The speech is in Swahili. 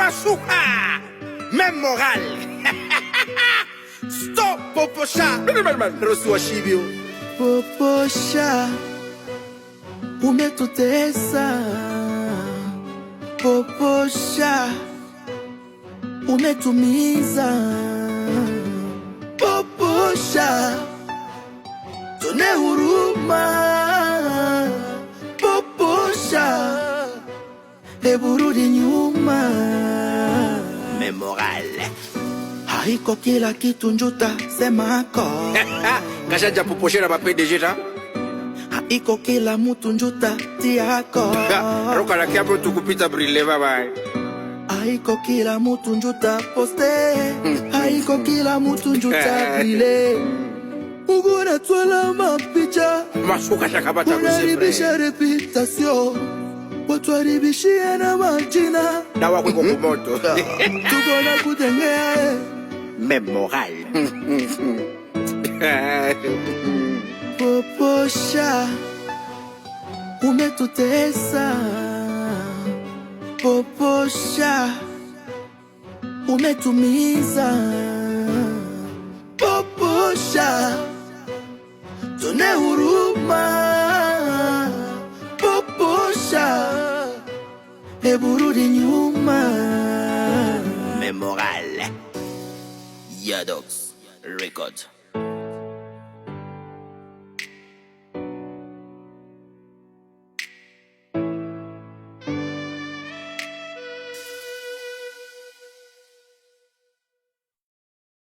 Masuka, même moral. Stop, Poposha. Rosu Shibio. Poposha, umetutesa. Poposha, umetumiza. Poposha, tune huruma. Poposha, eburudi nyuma. Memoral. Haiko kila kitu njuta, sema ako. Kashaja Poposha na PDG ta. Haiko kila mutu njuta, tiako. Roka na kiabro tukupita brile, bye bye. Haiko kila mutu njuta poste. Haiko kila mutu njuta brile. Uguna twala mapicha. Masuka shakabata kusipre. Unaribisha reputasyon. Watuaribishia na majina. Na wakweko kumoto. Tukona kutengea. Memoral. Poposha, umetutesa. Poposha, umetumiza. Poposha, tune huruma. Poposha, eburudi nyuma. Memoral. Yadox Record.